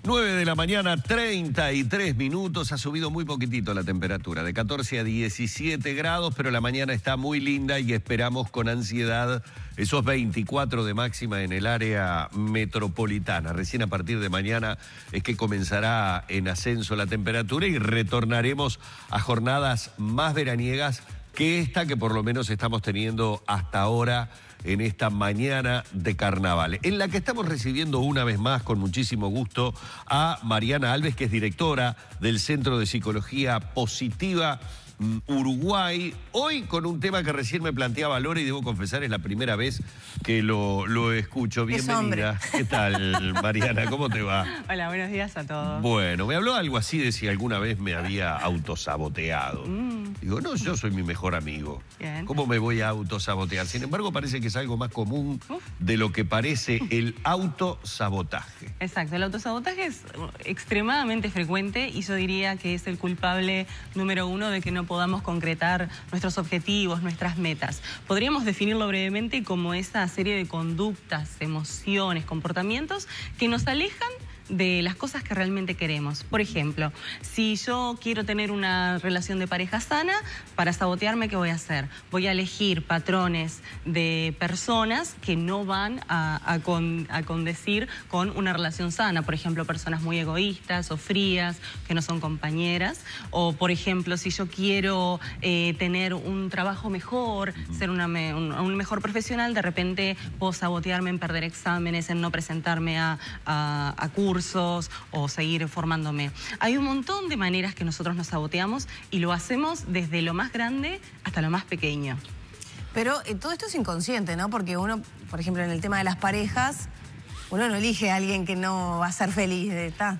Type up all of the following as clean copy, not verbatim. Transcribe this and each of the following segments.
9 de la mañana, 33 minutos. Ha subido muy poquitito la temperatura, de 14 a 17 grados, pero la mañana está muy linda y esperamos con ansiedad esos 24 de máxima en el área metropolitana. Recién a partir de mañana es que comenzará en ascenso la temperatura y retornaremos a jornadas más veraniegas que esta que por lo menos estamos teniendo hasta ahora en esta mañana de carnaval, en la que estamos recibiendo una vez más con muchísimo gusto a Mariana Alves, que es directora del Centro de Psicología Positiva Uruguay. Hoy con un tema que recién me planteaba Lore y debo confesar es la primera vez que lo escucho. Bienvenida. ¿Qué tal, Mariana? ¿Cómo te va? Hola, buenos días a todos. Bueno, me habló algo así de si alguna vez me había autosaboteado. Digo, no, yo soy mi mejor amigo. Bien. ¿Cómo me voy a autosabotear? Sin embargo, parece que es algo más común de lo que parece el autosabotaje. Exacto, el autosabotaje es extremadamente frecuente y yo diría que es el culpable número uno de que no podamos concretar nuestros objetivos, nuestras metas. Podríamos definirlo brevemente como esa serie de conductas, emociones, comportamientos que nos alejan de las cosas que realmente queremos. Por ejemplo, si yo quiero tener una relación de pareja sana, para sabotearme, ¿qué voy a hacer? Voy a elegir patrones de personas que no van a condecir con una relación sana. Por ejemplo, personas muy egoístas o frías, que no son compañeras. O, por ejemplo, si yo quiero tener un trabajo mejor, ser un mejor profesional, de repente puedo sabotearme en perder exámenes, en no presentarme a cursos o seguir formándome. Hay un montón de maneras que nosotros nos saboteamos y lo hacemos desde lo más grande hasta lo más pequeño. Pero todo esto es inconsciente, ¿no? Porque uno, por ejemplo, en el tema de las parejas, uno no elige a alguien que no va a ser feliz.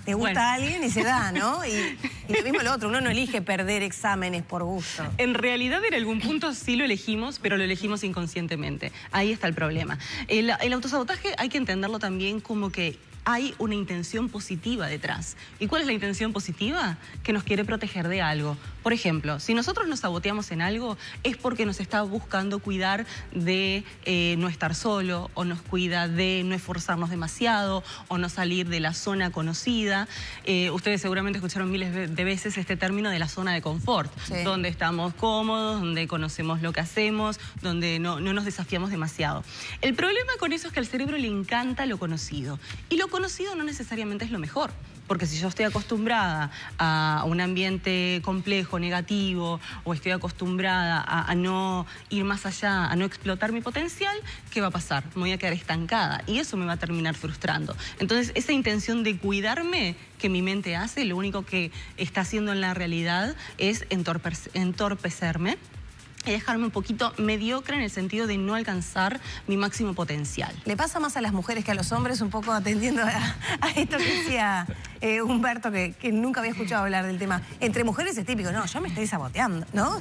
Te gusta a alguien y se da, ¿no? Y lo mismo lo otro, uno no elige perder exámenes por gusto. En realidad, en algún punto sí lo elegimos, pero lo elegimos inconscientemente. Ahí está el problema. El autosabotaje hay que entenderlo también como que hay una intención positiva detrás. ¿Y cuál es la intención positiva? Que nos quiere proteger de algo. Por ejemplo, si nosotros nos saboteamos en algo, es porque nos está buscando cuidar de no estar solo, o nos cuida de no esforzarnos demasiado, o no salir de la zona conocida. Ustedes seguramente escucharon miles de veces este término de la zona de confort, sí, donde estamos cómodos, donde conocemos lo que hacemos, donde no nos desafiamos demasiado. El problema con eso es que al cerebro le encanta lo conocido. Y lo conocido no necesariamente es lo mejor. Porque si yo estoy acostumbrada a un ambiente complejo, negativo, o estoy acostumbrada a no ir más allá, a no explotar mi potencial, ¿qué va a pasar? Me voy a quedar estancada y eso me va a terminar frustrando. Entonces, esa intención de cuidarme que mi mente hace, lo único que está haciendo en la realidad es entorpecerme y dejarme un poquito mediocre en el sentido de no alcanzar mi máximo potencial. ¿Le pasa más a las mujeres que a los hombres, un poco atendiendo a esto que decía Humberto, que nunca había escuchado hablar del tema? Entre mujeres es típico, no, yo me estoy saboteando, ¿no?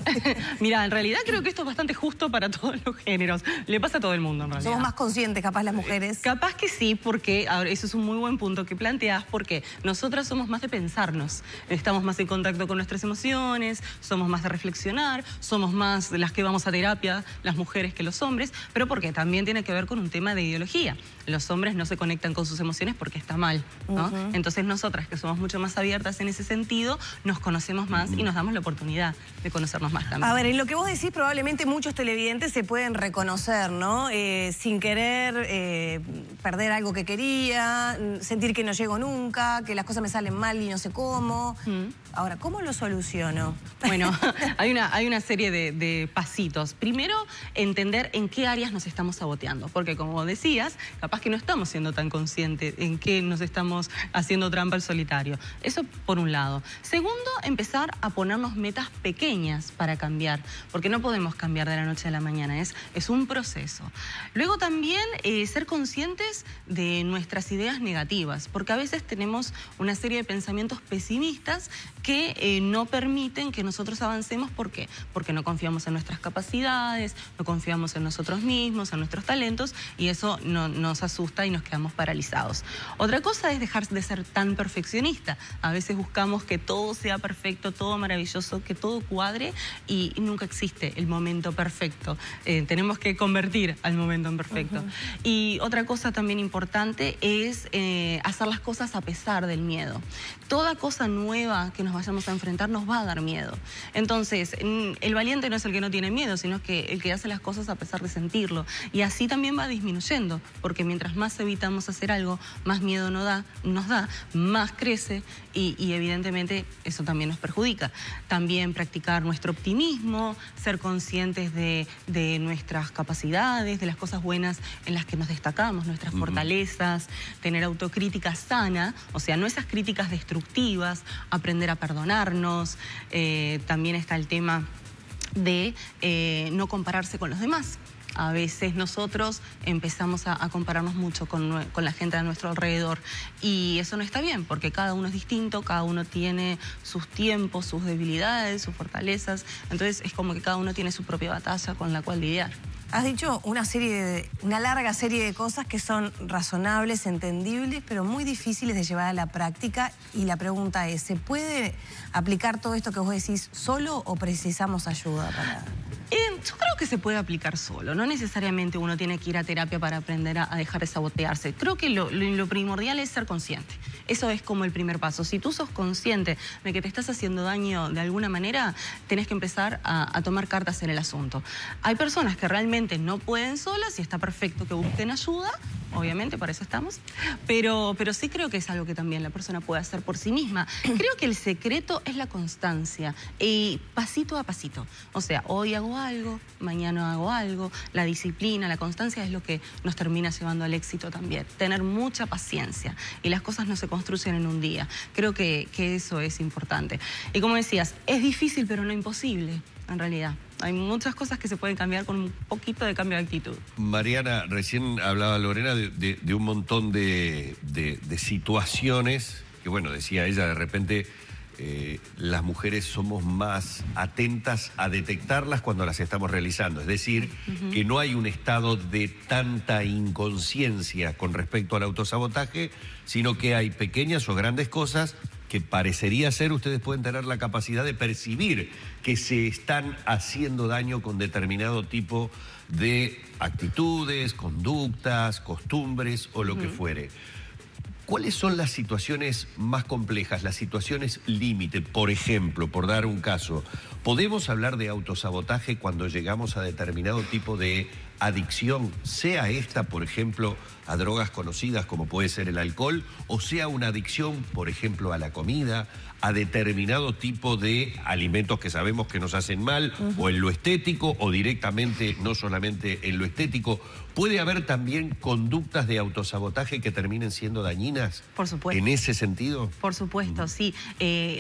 Mira, en realidad creo que esto es bastante justo para todos los géneros. Le pasa a todo el mundo, en realidad. ¿Somos más conscientes, capaz, las mujeres? Capaz que sí, porque ahora, eso es un muy buen punto que planteás, porque nosotras somos más de pensarnos. Estamos más en contacto con nuestras emociones, somos más de reflexionar, somos más de las que vamos a terapia, las mujeres, que los hombres, pero porque también tiene que ver con un tema de ideología. Los hombres no se conectan con sus emociones porque está mal, ¿no? Entonces nosotras, que somos mucho más abiertas en ese sentido, nos conocemos más y nos damos la oportunidad de conocernos más también. A ver, en lo que vos decís, probablemente muchos televidentes se pueden reconocer, ¿no? Sin querer perder algo que quería, sentir que no llego nunca, que las cosas me salen mal y no sé cómo. Ahora, ¿cómo lo soluciono? Bueno, hay una serie de pasitos. Primero, entender en qué áreas nos estamos saboteando, porque como decías, capaz que no estamos siendo tan conscientes en qué nos estamos haciendo trampa al solitario. Eso por un lado. Segundo, empezar a ponernos metas pequeñas para cambiar, porque no podemos cambiar de la noche a la mañana, es un proceso. Luego también ser conscientes de nuestras ideas negativas, porque a veces tenemos una serie de pensamientos pesimistas que no permiten que nosotros avancemos. ¿Por qué? Porque no confiamos en nuestras capacidades, no confiamos en nosotros mismos, en nuestros talentos, y eso nos asusta y nos quedamos paralizados. Otra cosa es dejar de ser tan perfeccionista. A veces buscamos que todo sea perfecto, todo maravilloso, que todo cuadre y nunca existe el momento perfecto. Tenemos que convertir al momento en perfecto. Y otra cosa también importante es hacer las cosas a pesar del miedo. Toda cosa nueva que nos vayamos a enfrentar nos va a dar miedo. Entonces, el valiente no es el que no tiene miedo, sino que el que hace las cosas a pesar de sentirlo. Y así también va disminuyendo, porque mientras más evitamos hacer algo, más miedo nos da, más crece y evidentemente eso también nos perjudica. También practicar nuestro optimismo, ser conscientes de nuestras capacidades, de las cosas buenas en las que nos destacamos, nuestras fortalezas, tener autocrítica sana, o sea, no esas críticas destructivas, aprender a perdonarnos. También está el tema de no compararse con los demás. A veces nosotros empezamos a compararnos mucho con la gente a nuestro alrededor y eso no está bien porque cada uno es distinto, cada uno tiene sus tiempos, sus debilidades, sus fortalezas, entonces es como que cada uno tiene su propia batalla con la cual lidiar. Has dicho una larga serie de cosas que son razonables, entendibles, pero muy difíciles de llevar a la práctica. Y la pregunta es, ¿se puede aplicar todo esto que vos decís solo o precisamos ayuda para...? Yo creo que se puede aplicar solo, no necesariamente uno tiene que ir a terapia para aprender a dejar de sabotearse. Creo que lo primordial es ser consciente. Eso es como el primer paso. Si tú sos consciente de que te estás haciendo daño de alguna manera, tenés que empezar a tomar cartas en el asunto. Hay personas que realmente no pueden solas y está perfecto que busquen ayuda, obviamente, para eso estamos, pero sí creo que es algo que también la persona puede hacer por sí misma. Creo que el secreto es la constancia y pasito a pasito. O sea, hoy hago algo, mañana hago algo, la disciplina, la constancia es lo que nos termina llevando al éxito también. Tener mucha paciencia y las cosas no se construyen en un día. Creo que eso es importante. Y como decías, es difícil pero no imposible, en realidad. Hay muchas cosas que se pueden cambiar con un poquito de cambio de actitud. Mariana, recién hablaba Lorena de un montón de situaciones que, bueno, decía ella, de repente las mujeres somos más atentas a detectarlas cuando las estamos realizando. Es decir, que no hay un estado de tanta inconsciencia con respecto al autosabotaje, sino que hay pequeñas o grandes cosas que parecería ser, ustedes pueden tener la capacidad de percibir que se están haciendo daño con determinado tipo de actitudes, conductas, costumbres o lo que fuere. ¿Cuáles son las situaciones más complejas, las situaciones límite? Por ejemplo, por dar un caso, ¿podemos hablar de autosabotaje cuando llegamos a determinado tipo de adicción, sea esta, por ejemplo, a drogas conocidas como puede ser el alcohol, o sea una adicción, por ejemplo, a la comida, a determinado tipo de alimentos que sabemos que nos hacen mal, o en lo estético, o directamente, no solamente en lo estético? ¿Puede haber también conductas de autosabotaje que terminen siendo dañinas? Por supuesto. ¿En ese sentido? Por supuesto, sí.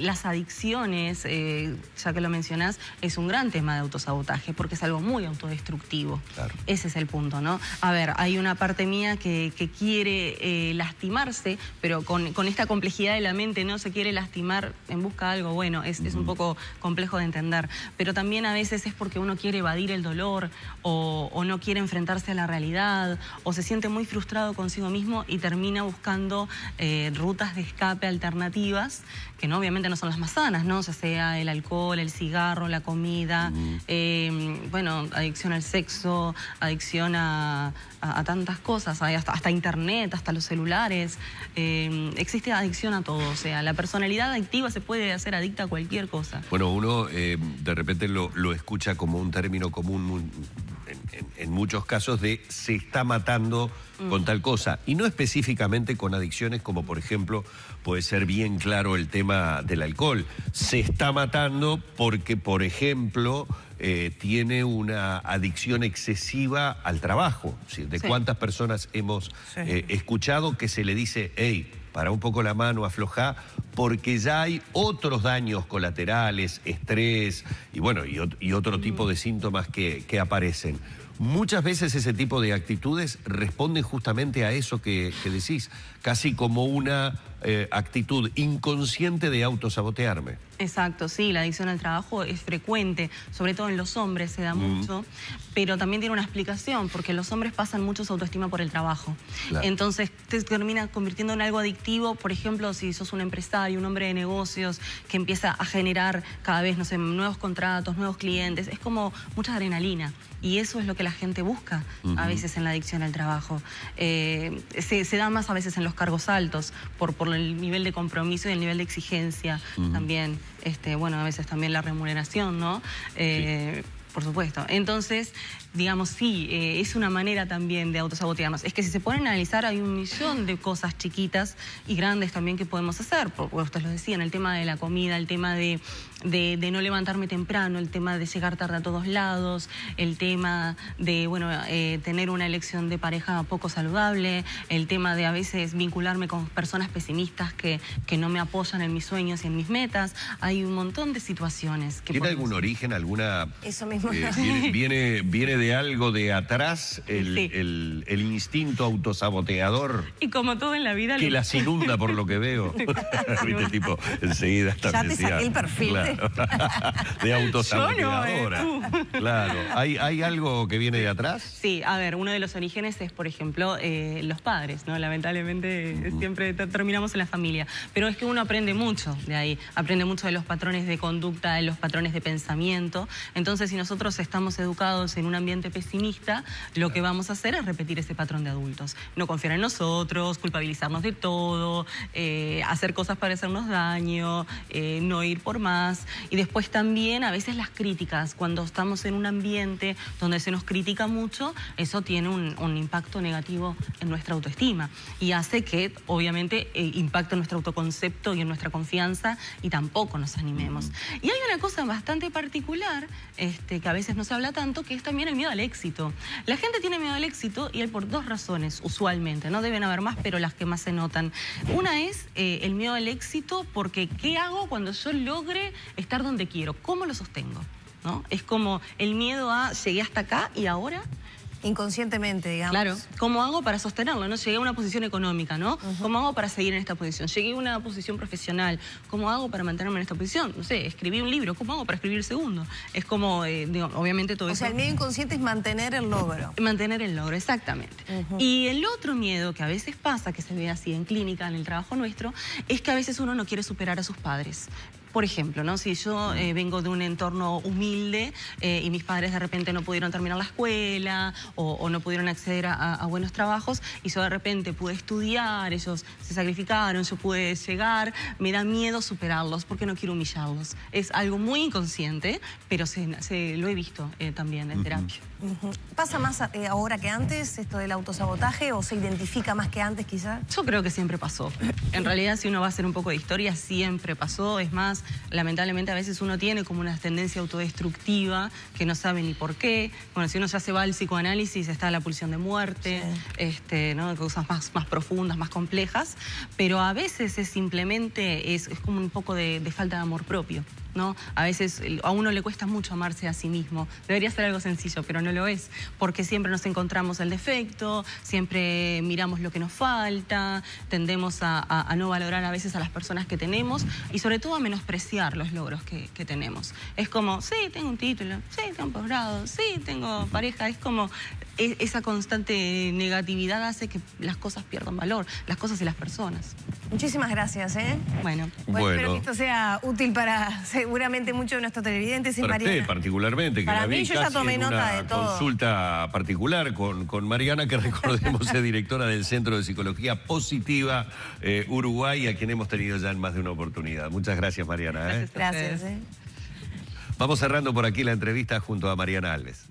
Las adicciones, ya que lo mencionás, es un gran tema de autosabotaje porque es algo muy autodestructivo. Claro. Ese es el punto, ¿no? A ver, hay una parte mía que quiere lastimarse, pero con esta complejidad de la mente no se quiere lastimar en busca de algo bueno. Es un poco complejo de entender. Pero también a veces es porque uno quiere evadir el dolor o no quiere enfrentarse a la realidad o se siente muy frustrado consigo mismo y termina buscando rutas de escape alternativas que no, obviamente no son las más sanas, ¿no? Ya sea el alcohol, el cigarro, la comida, bueno, adicción al sexo, adicción a tantas cosas, hasta internet, hasta los celulares. Existe adicción a todo, o sea, la personalidad adictiva se puede hacer adicta a cualquier cosa. Bueno, uno de repente lo escucha como un término común en muchos casos de se está matando con tal cosa, y no específicamente con adicciones como por ejemplo puede ser bien claro el tema del alcohol. Se está matando porque por ejemplo tiene una adicción excesiva al trabajo. ¿Sí? ¿De cuántas personas hemos escuchado que se le dice, hey, para un poco la mano, aflojá, porque ya hay otros daños colaterales, estrés y bueno, y otro tipo de síntomas que aparecen? Muchas veces ese tipo de actitudes responden justamente a eso que decís, casi como una actitud inconsciente de autosabotearme. Exacto, sí, la adicción al trabajo es frecuente, sobre todo en los hombres se da mucho, pero también tiene una explicación, porque los hombres pasan mucho su autoestima por el trabajo. Claro. Entonces te termina convirtiendo en algo adictivo, por ejemplo, si sos un empresario, un hombre de negocios que empieza a generar cada vez, no sé, nuevos contratos, nuevos clientes, es como mucha adrenalina. Y eso es lo que la gente busca a veces en la adicción al trabajo. Se da más a veces en los cargos altos por el nivel de compromiso y el nivel de exigencia también. Bueno, a veces también la remuneración, ¿no? Sí. Por supuesto. Entonces, digamos, sí, es una manera también de autosabotearnos. Es que si se ponen a analizar, hay un millón de cosas chiquitas y grandes también que podemos hacer. Porque ustedes lo decían, el tema de la comida, el tema de no levantarme temprano, el tema de llegar tarde a todos lados, el tema de, bueno, tener una elección de pareja poco saludable, el tema de a veces vincularme con personas pesimistas que no me apoyan en mis sueños y en mis metas. Hay un montón de situaciones que ¿Tiene algún origen, alguna... Eso mismo. Viene de algo de atrás Sí. el instinto autosaboteador Y como todo en la vida... que las inunda por lo que veo. Viste, tipo, enseguida está Ya te saqué el perfil. Claro. De autosaboteadora. Yo no, Claro. ¿Hay algo que viene de atrás? Sí, a ver, uno de los orígenes es, por ejemplo, los padres, ¿no? Lamentablemente siempre terminamos en la familia. Pero es que uno aprende mucho de ahí. Aprende mucho de los patrones de conducta, de los patrones de pensamiento. Entonces, si nosotros estamos educados en un ambiente pesimista, lo que vamos a hacer es repetir ese patrón de adultos. No confiar en nosotros, culpabilizarnos de todo, hacer cosas para hacernos daño, no ir por más. Y después también a veces las críticas. Cuando estamos en un ambiente donde se nos critica mucho, eso tiene un impacto negativo en nuestra autoestima. Y hace que, obviamente, impacte en nuestro autoconcepto y en nuestra confianza y tampoco nos animemos. Y hay una cosa bastante particular, que a veces no se habla tanto, que es también el miedo al éxito. La gente tiene miedo al éxito y hay por dos razones, usualmente, ¿no? Deben haber más, pero las que más se notan. Una es el miedo al éxito porque ¿qué hago cuando yo logre estar donde quiero? ¿Cómo lo sostengo? ¿No? Es como el miedo a llegué hasta acá y ahora... Inconscientemente, digamos. Claro, ¿cómo hago para sostenerlo? ¿No? Llegué a una posición económica, ¿no? ¿Cómo hago para seguir en esta posición? Llegué a una posición profesional, ¿cómo hago para mantenerme en esta posición? No sé, escribí un libro, ¿cómo hago para escribir el segundo? Es como, digo, obviamente todo eso... O sea, el miedo inconsciente es mantener el logro. Mantener el logro, exactamente. Y el otro miedo que a veces pasa, que se ve así en clínica, en el trabajo nuestro, es que a veces uno no quiere superar a sus padres. Por ejemplo, ¿no? Si yo vengo de un entorno humilde y mis padres de repente no pudieron terminar la escuela o no pudieron acceder a buenos trabajos y yo de repente pude estudiar, ellos se sacrificaron, yo pude llegar, me da miedo superarlos porque no quiero humillarlos. Es algo muy inconsciente, pero lo he visto también en terapia. ¿Pasa más ahora que antes esto del autosabotaje o se identifica más que antes quizás? Yo creo que siempre pasó. En realidad, si uno va a hacer un poco de historia, siempre pasó. Es más, lamentablemente a veces uno tiene como una tendencia autodestructiva que no sabe ni por qué. Bueno, si uno ya se va al psicoanálisis, está la pulsión de muerte, ¿no? Cosas más profundas, más complejas. Pero a veces es simplemente, es como un poco de falta de amor propio, ¿no? A veces a uno le cuesta mucho amarse a sí mismo. Debería ser algo sencillo, pero no lo es. Porque siempre nos encontramos el defecto, siempre miramos lo que nos falta, tendemos a no valorar a veces a las personas que tenemos y sobre todo a menospreciar los logros que tenemos. Es como, sí, tengo un título, sí, tengo un posgrado, sí, tengo pareja. Es como esa constante negatividad hace que las cosas pierdan valor, las cosas y las personas. Muchísimas gracias, ¿eh? Bueno. Espero que esto sea útil para seguramente muchos de nuestros televidentes. Para usted particularmente, que para la vi mí yo ya casi tomé en nota una de todo. Consulta particular con Mariana, que recordemos es directora del Centro de Psicología Positiva Uruguay, a quien hemos tenido ya en más de una oportunidad. Muchas gracias, Mariana. Gracias. Vamos cerrando por aquí la entrevista junto a Mariana Alves.